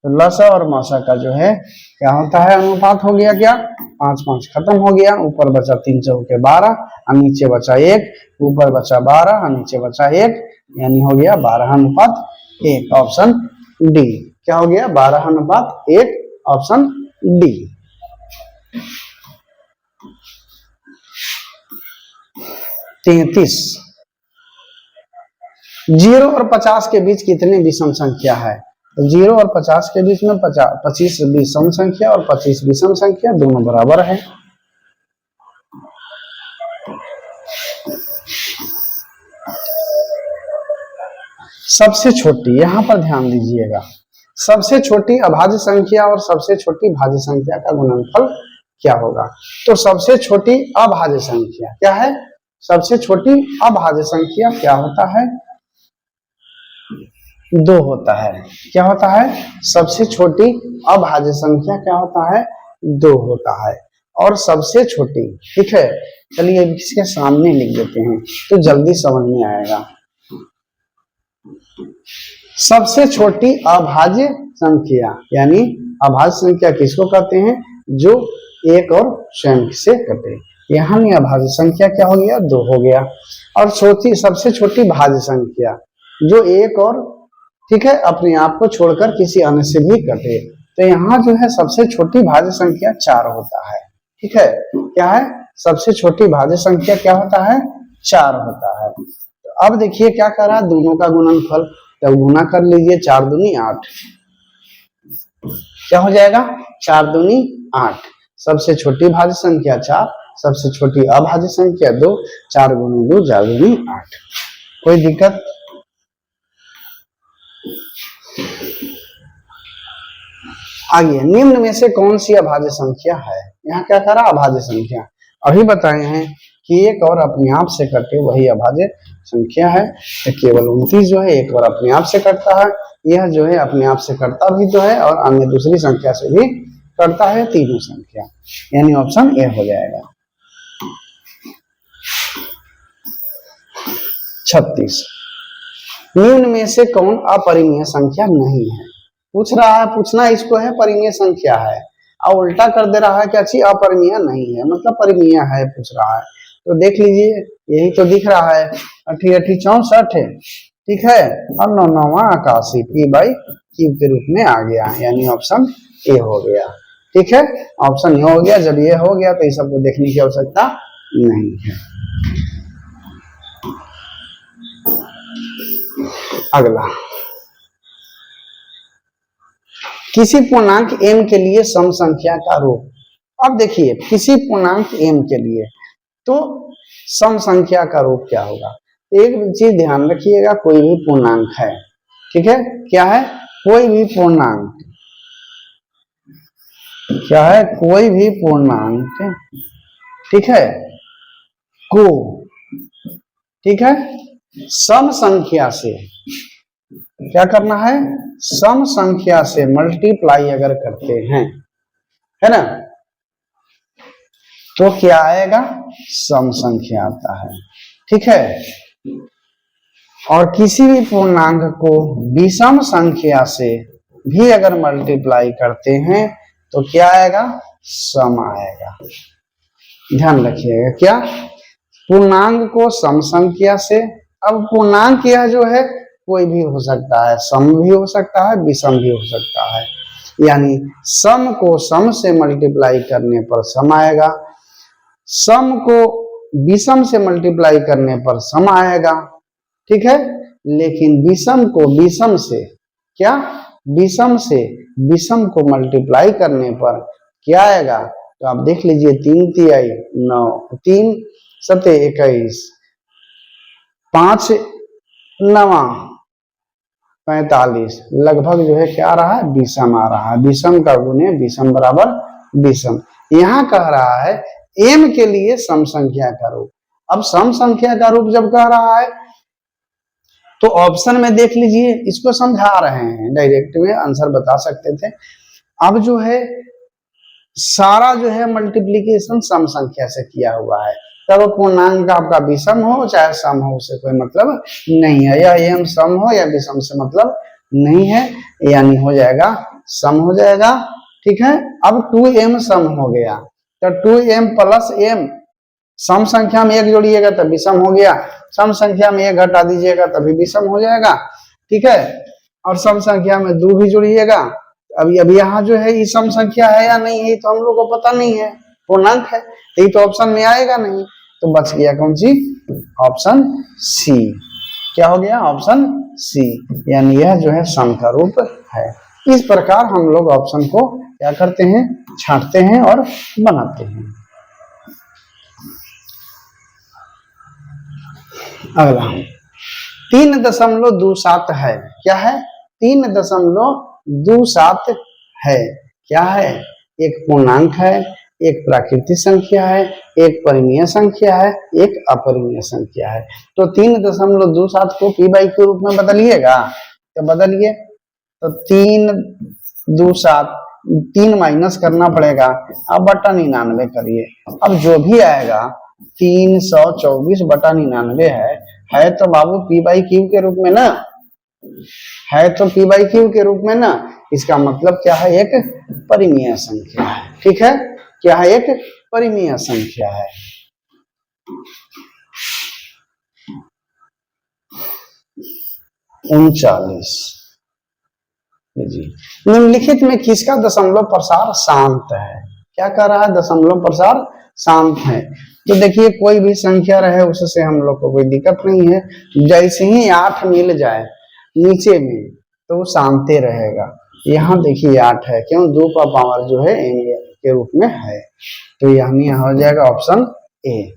तो लसा और मसा का जो है क्या होता है, अनुपात हो गया क्या, 5 5 खत्म हो गया, ऊपर बचा 3 चौके 12 और नीचे बचा 1, ऊपर बचा 12 और नीचे बचा 1, यानी हो गया 12 अनुपात 1, ऑप्शन डी। क्या हो गया 12 अनुपात 1, ऑप्शन डी। 33, 0 और 50 के बीच कितने विषम संख्या है। तो 0 और 50 के बीच में 25 विषम संख्या और 25 विषम संख्या दोनों बराबर है। सबसे छोटी, यहां पर ध्यान दीजिएगा, सबसे छोटी अभाज्य संख्या और सबसे छोटी भाज्य संख्या का गुणनफल क्या होगा। तो सबसे छोटी अभाज्य संख्या क्या है, सबसे छोटी अभाज्य संख्या क्या होता है, 2 होता है। क्या होता है, सबसे छोटी अभाज्य संख्या क्या होता है, 2 होता है। और सबसे छोटी, ठीक है, चलिए इसके सामने लिख देते हैं तो जल्दी समझ में आएगा। सबसे छोटी अभाज्य संख्या, यानी अभाज्य संख्या किसको कहते हैं, जो एक और स्वयं से कटे, यहाँ में अभाज्य संख्या क्या हो गया, 2 हो गया। और सबसे छोटी भाज्य संख्या जो एक और, ठीक है, अपने आप को छोड़कर किसी अन्य से भी कटे, तो यहाँ जो है सबसे छोटी भाज्य संख्या 4 होता है। ठीक है, क्या है, सबसे छोटी भाज्य संख्या क्या होता है, 4 होता है। तो अब देखिए क्या करा, दोनों का गुणनफल, तो गुना कर लीजिए, 4 दूनी 8, क्या हो जाएगा 4 दूनी 8। सबसे छोटी भाज्य संख्या 4, सबसे छोटी अभाज्य संख्या 2, 4 गुने 2 4 दूनी 8। कोई दिक्कत। आगे, निम्न में से कौन सी अभाज्य संख्या है। यहाँ क्या करा, अभाज्य संख्या अभी बताए हैं कि एक और अपने आप से कटे वही अभाज्य संख्या है। तो केवल 29 जो है एक और अपने आप से कटता है, यह जो है अपने आप से कटता भी तो है और अन्य दूसरी संख्या से भी कटता है, तीनों संख्या, यानी ऑप्शन ए हो जाएगा। 36, निम्न में से कौन अपरिमेय संख्या नहीं है। पूछ रहा है, पूछना इसको है परिमेय संख्या है और उल्टा कर दे रहा है कि अच्छी अपरिमेय नहीं है, मतलब परिमेय है पूछ रहा है। तो देख लीजिए, यही तो दिख रहा है, 8 8 64, ठीक है, और 9 9 81 पी बाई क्यू के रूप में आ गया, यानी ऑप्शन ए हो गया। ठीक है, ऑप्शन ए हो गया। जब ये हो गया तो ये सबको देखने की आवश्यकता नहीं है। अगला किसी पूर्णांक m के लिए सम संख्या का रूप। अब देखिए किसी पूर्णांक m के लिए तो सम संख्या का रूप क्या होगा। एक चीज ध्यान रखिएगा, कोई भी पूर्णांक है, ठीक है, क्या है, कोई भी पूर्णांक, क्या है, कोई भी पूर्णांक, ठीक है, को, ठीक है, सम संख्या से क्या करना है, सम संख्या से मल्टीप्लाई अगर करते हैं, है ना, तो क्या आएगा, सम संख्या आता है, ठीक है। और किसी भी पूर्णांक को विषम संख्या से भी अगर मल्टीप्लाई करते हैं तो क्या आएगा, सम आएगा। ध्यान रखिएगा, क्या, पूर्णांक को सम संख्या से, अब पूर्णांक यह जो है कोई भी हो सकता है, सम भी हो सकता है, विषम भी हो सकता है, यानी सम को सम से मल्टीप्लाई करने पर सम आएगा, सम को विषम से मल्टीप्लाई करने पर सम आएगा, ठीक है। लेकिन विषम को विषम से, क्या, विषम से विषम को मल्टीप्लाई करने पर क्या आएगा, तो आप देख लीजिए 3 तिहाई 9, 3 सते 21, 5 9 45, लगभग जो है क्या आ रहा है, विषम आ रहा है। विषम का गुण है विषम बराबर विषम। यहाँ कह रहा है m के लिए सम संख्या का रूप। अब सम संख्या का रूप जब कह रहा है तो ऑप्शन में देख लीजिए, इसको समझा रहे हैं, डायरेक्ट में आंसर बता सकते थे। अब जो है सारा जो है मल्टीप्लीकेशन सम संख्या से किया हुआ है, तब पूर्णांक आपका विषम हो चाहे सम हो, उससे कोई मतलब नहीं है, या m सम हो या विषम से मतलब नहीं है, यानी हो जाएगा सम हो जाएगा, ठीक है। अब 2m सम हो गया, तो 2m प्लस m, सम संख्या में 1 जोड़िएगा तब विषम हो गया, सम संख्या में 1 घटा दीजिएगा तभी विषम हो जाएगा, ठीक है। और सम संख्या में 2 भी जोड़िएगा। अभी यहाँ जो है ये सम संख्या है या नहीं है तो हम लोग को पता नहीं है, पूर्णांक है, ये तो ऑप्शन में आएगा नहीं, तो बच गया कौन सी, ऑप्शन सी। क्या हो गया, ऑप्शन सी, यानी यह जो है सम का रूप है। इस प्रकार हम लोग ऑप्शन को क्या करते हैं, छांटते हैं और बनाते हैं। अगला 3.27 है, क्या है, 3.27 है, क्या है, एक पूर्णांक है, एक प्राकृतिक संख्या है, एक परिमेय संख्या है, एक अपरिमेय संख्या है। तो 3.27 को पी बाई के रूप में बदलिएगा, तो बदलिए, तो 3 माइनस करना पड़ेगा, अब बटा 99 करिए। अब जो भी आएगा 324/99 है तो बाबू पी बाई क्यू के रूप में ना, है तो पी बाई क्यू के रूप में ना, इसका मतलब क्या है, एक परिमेय संख्या है, ठीक है, क्या है, एक परिमेय संख्या है। 39 जी, निम्नलिखित में किसका दशमलव प्रसार शांत है, क्या कह रहा है, दशमलव प्रसार शांत है। तो देखिए कोई भी संख्या रहे उससे हम लोग को कोई दिक्कत नहीं है, जैसे ही 8 मिल जाए नीचे में तो वो शांति रहेगा। यहाँ देखिए 8 है, क्यों, 2 का पावर जो है m के रूप में है, तो यहाँ हो जाएगा ऑप्शन ए।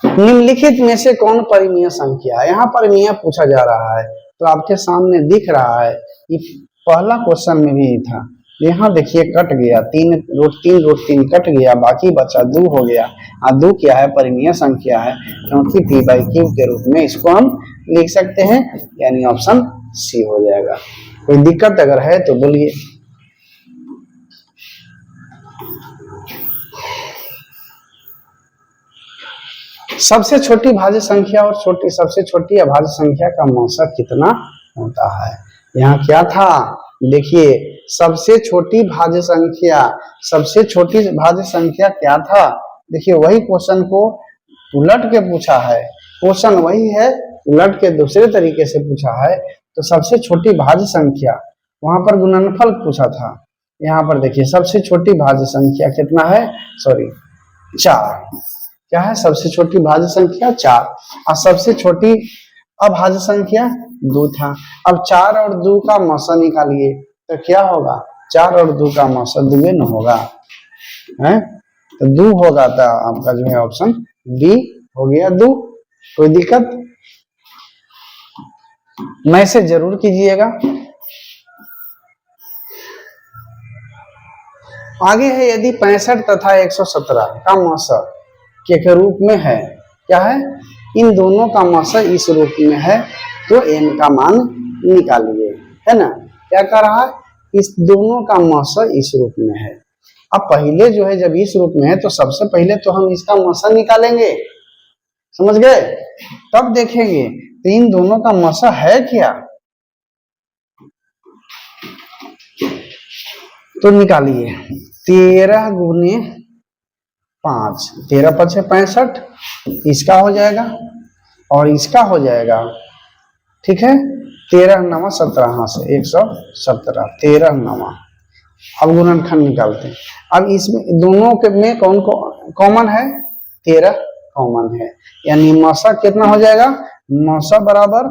निम्नलिखित में से कौन परिमेय संख्या है, यहाँ परिमेय पूछा जा रहा है, तो आपके सामने दिख रहा है, ये पहला क्वेश्चन में भी था, यहाँ देखिए कट गया, 3√3 कट गया, बाकी बचा 2 हो गया, 2 क्या है, परिमेय संख्या है, क्योंकि पी बाई क्यू के रूप में इसको हम लिख सकते हैं, यानी ऑप्शन सी हो जाएगा। कोई दिक्कत अगर है तो बोलिए। सबसे छोटी भाज्य संख्या और सबसे छोटी अभाज्य संख्या का मौसा कितना होता है, यहाँ क्या था, देखिए सबसे छोटी भाज्य संख्या, सबसे छोटी भाज्य संख्या क्या था, देखिए वही क्वेश्चन को उलट के पूछा है, क्वेश्चन वही है, उलट के दूसरे तरीके से पूछा है। तो सबसे छोटी भाज्य संख्या, वहां पर गुणनफल पूछा था, यहाँ पर देखिए सबसे छोटी भाज्य संख्या कितना है, 4, क्या है? सबसे छोटी भाज्य संख्या 4 और सबसे छोटी अभाज्य संख्या 2 था। अब 4 और 2 का मौसा निकालिए तो क्या होगा? 4 और 2 का मौसा 2 न होगा, है तो 2 होगा। तो आपका जो है ऑप्शन बी हो गया 2। कोई दिक्कत? मैसेज जरूर कीजिएगा। आगे है, यदि 65 तथा 117 का मौसा के रूप में है, क्या है? इन दोनों का मौसा इस रूप में है तो n का मान निकालिए, है ना? क्या कह रहा है? इस दोनों का मौसा इस रूप में है। अब पहले जो है जब इस रूप में है तो सबसे पहले तो हम इसका मौसा निकालेंगे, समझ गए? तब देखेंगे तो इन दोनों का मौसा है क्या, तो निकालिए। 13 गुने 5, 13 5 65, इसका हो जाएगा और इसका हो जाएगा, ठीक है? 13 9 17, हाँ से 117, 13 9। अब गुणनखंड निकालते हैं। अब इसमें दोनों के में कौन कॉमन है? 13 कॉमन है, यानी मौसा कितना हो जाएगा? मौसा बराबर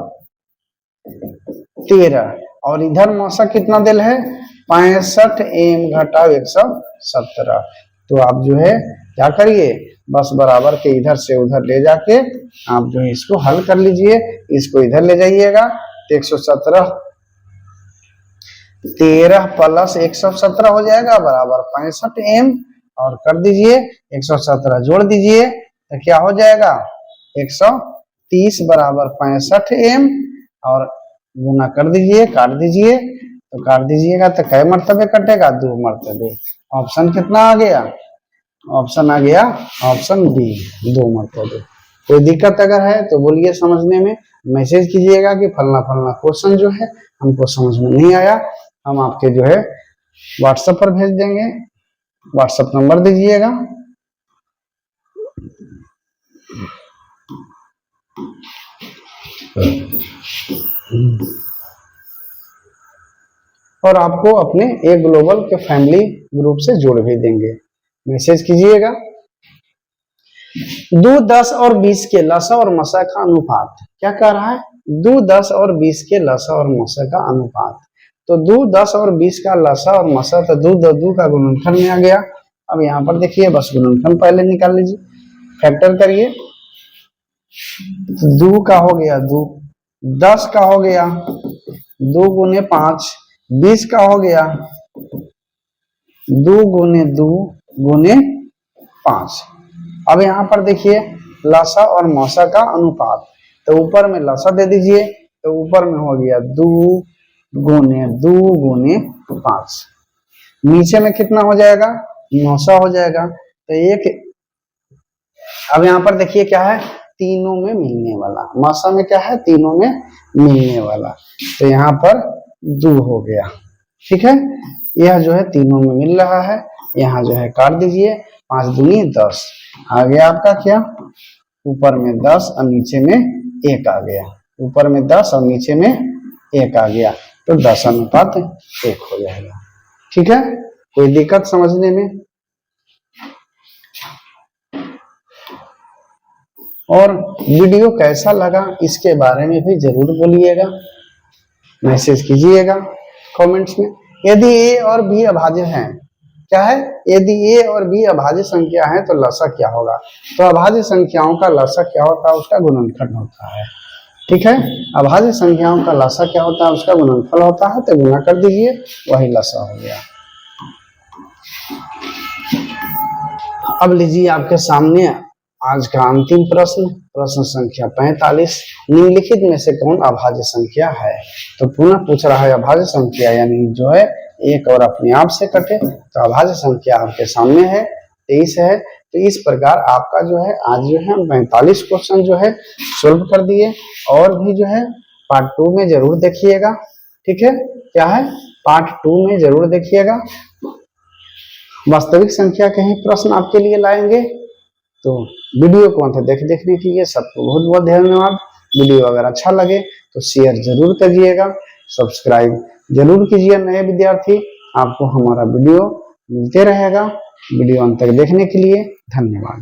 13 और इधर मौसा कितना दिल है? 65 m घटा 117। तो आप जो है क्या करिए, बस बराबर के इधर से उधर ले जाके आप जो है इसको हल कर लीजिए। इसको इधर ले जाइएगा तो 117, 13 प्लस 117 हो जाएगा बराबर 65 m, और कर दीजिए 117 जोड़ दीजिए तो क्या हो जाएगा? 130 बराबर 65 m, और गुना कर दीजिए, काट दीजिए। तो काट दीजिएगा तो कै मर्तबे कटेगा? 2 मर्तबे। ऑप्शन कितना आ गया? ऑप्शन आ गया ऑप्शन बी, 2 मर्तबे। कोई दिक्कत अगर है तो बोलिए, समझने में मैसेज कीजिएगा कि फलना फलना क्वेश्चन जो है हमको समझ में नहीं आया, हम आपके जो है व्हाट्सएप पर भेज देंगे। व्हाट्सएप नंबर दीजिएगा। और आपको अपने ए ग्लोबल के फैमिली ग्रुप से जोड़ भी देंगे। मैसेज कीजिएगा। 2, 10 और 20 के लसा और मसा का अनुपात, क्या कह रहा है? 2, 10 और 20 के लसा और मसा का अनुपात। तो 2, 10 और 20 का लसा और मसा, तो 2 2 का गुणनखंड में आ गया। अब यहाँ पर देखिए, बस गुणनखंड पहले निकाल लीजिए, फैक्टर करिए। 2 का हो गया 2, 10 का हो गया 2 गुने 5, 20 का हो गया 2 गुने 2 गुने 5। अब यहाँ पर देखिए लसा और मौसा का अनुपात, तो ऊपर में लसा दे दीजिए, तो ऊपर में हो गया 2 गुने 5, नीचे में कितना हो जाएगा? मौसा हो जाएगा। तो एक, अब यहाँ पर देखिए क्या है? तीनों में मिलने वाला, मौसा में क्या है? तीनों में मिलने वाला, तो यहाँ पर 2 हो गया, ठीक है? यह जो है तीनों में मिल रहा है, यहाँ जो है काट दीजिए। 5 दूनी 10 आ गया आपका क्या? ऊपर में 10 और नीचे में 1 आ गया, ऊपर में 10 और नीचे में 1 आ गया, तो 10 अनुपात 1 हो जाएगा, ठीक है? कोई दिक्कत समझने में? और वीडियो कैसा लगा इसके बारे में भी जरूर बोलिएगा, मैसेज कीजिएगा कमेंट्स में। यदि ए और बी अभाज्य हैं, क्या है? यदि ए और बी अभाज्य संख्या है तो लसा क्या होगा? तो अभाज्य संख्याओं का लसा क्या होता है? उसका गुणनखंड होता है, ठीक है? अभाज्य संख्याओं का लसा क्या होता है? उसका गुणनफल होता है, तो गुना कर दीजिए, वही लसा हो गया। अब लीजिए आपके सामने आज का अंतिम प्रश्न, प्रश्न संख्या 45। निम्नलिखित में से कौन अभाज्य संख्या है? तो पुनः पूछ रहा है अभाज्य संख्या, यानी जो है एक और अपने आप से कटे, तो अभाज्य संख्या आपके सामने है 23 है। तो इस प्रकार आपका जो है आज जो है 45 क्वेश्चन जो है सोल्व कर दिए, और भी जो है पार्ट 2 में जरूर देखिएगा, ठीक है? क्या है? पार्ट 2 में जरूर देखिएगा। वास्तविक संख्या के ही प्रश्न आपके लिए लाएंगे। तो वीडियो को अंत देखने के लिए सबको बहुत बहुत धन्यवाद। वीडियो अगर अच्छा लगे तो शेयर जरूर करिएगा, सब्सक्राइब जरूर कीजिए। नए विद्यार्थी, आपको हमारा वीडियो मिलते रहेगा। वीडियो अंत तक देखने के लिए धन्यवाद।